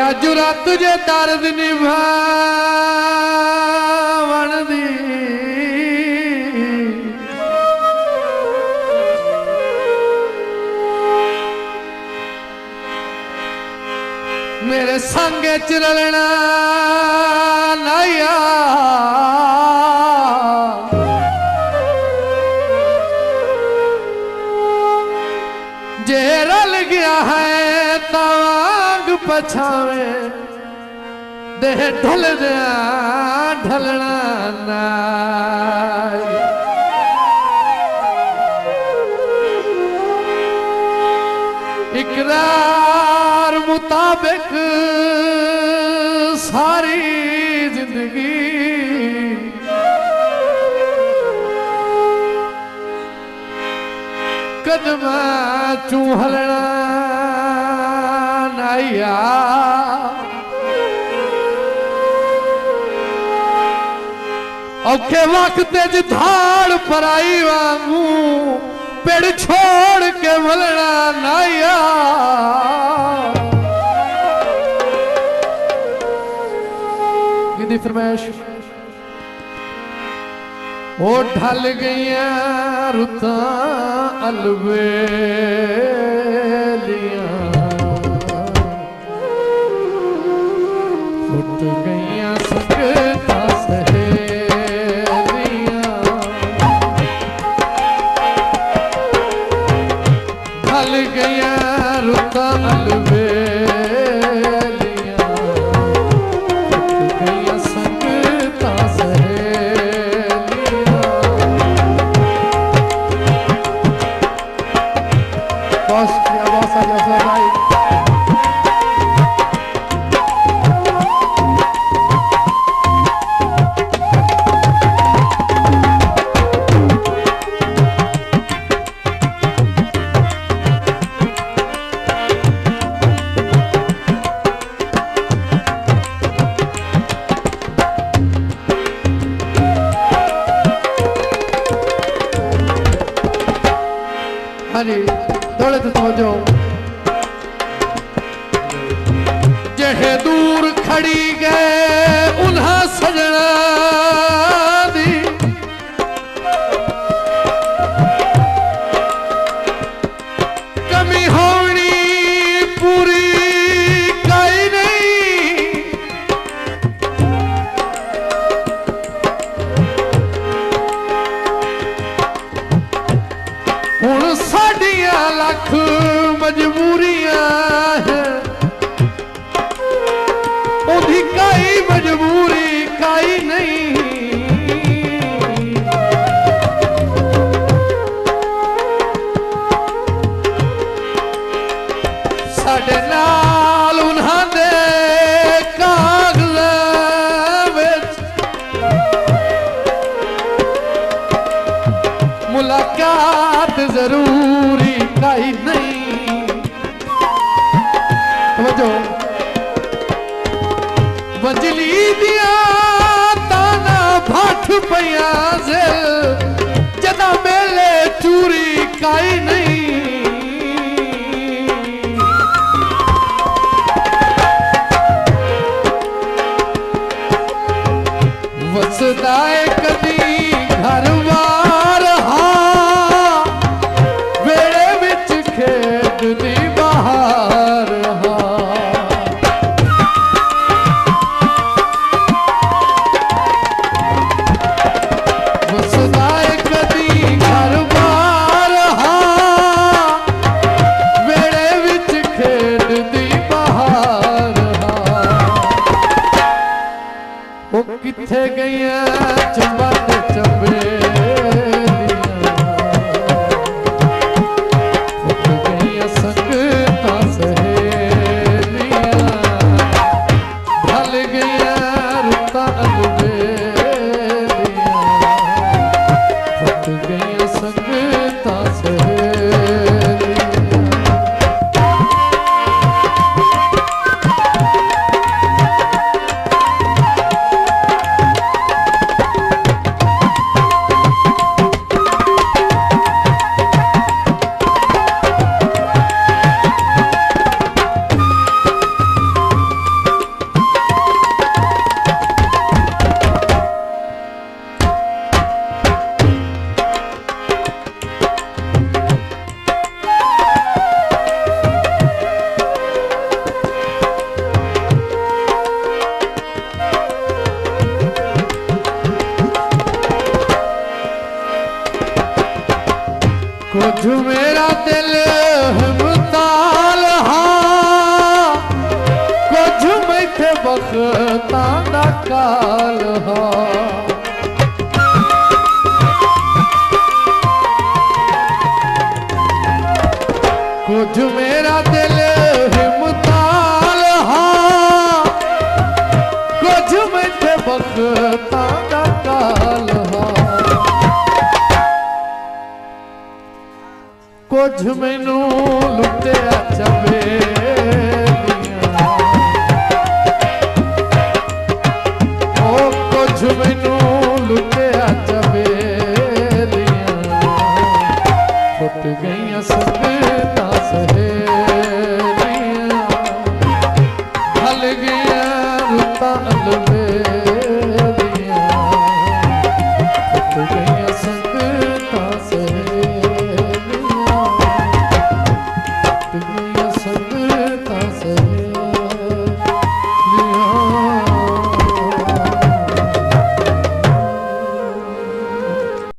राजूरा तुझे दर्द निभावन दी मेरे संगे च रलना नाया जे रल गया है तांग पछावे देह ढल दिया ढलना ना इकरार मुताबिक सारी जिंदगी कदम चूहलना नाया औखे वक्त धाड़ पराई वांगू पेड़ छोड़ के मलना नाया गिदी फरमाइश ओ ढल गईया रुता अलवेलियां फुट गईया संगता सहेलियां ढल गईया रुता अलवेलियां फुट गईया संगता थोड़े तो समझो जहे दूर खड़ी गए उन्हें सजना दी कमी होनी पूरी काई नहीं हुण साडियां लख मजबूरियां है ओदी काई मजबूरी काई नहीं साडे नाल उन्हां दे कागज़ां विच मुलाकात जरूरी काई नहीं समझो बजली दिया ताना भाठ पिया जदा मेले चूरी काई नहीं वसदाए कदी घर वार वेड़े विच खेडदी बहार वसदाए कदी घर वार वेड़े विच खेडदी बहार वो किथे गईया चंबा ते चंबे कुछ मेरा दिल हिमताल हाँ कुछ मैथे बखतां दा काल हाँ कुछ मेरा दिल हिमताल हाँ कुछ मैथे बखतां दा काल हाँ कुछ मैनू लुटिया चवे दियां ओ कुछ मैनू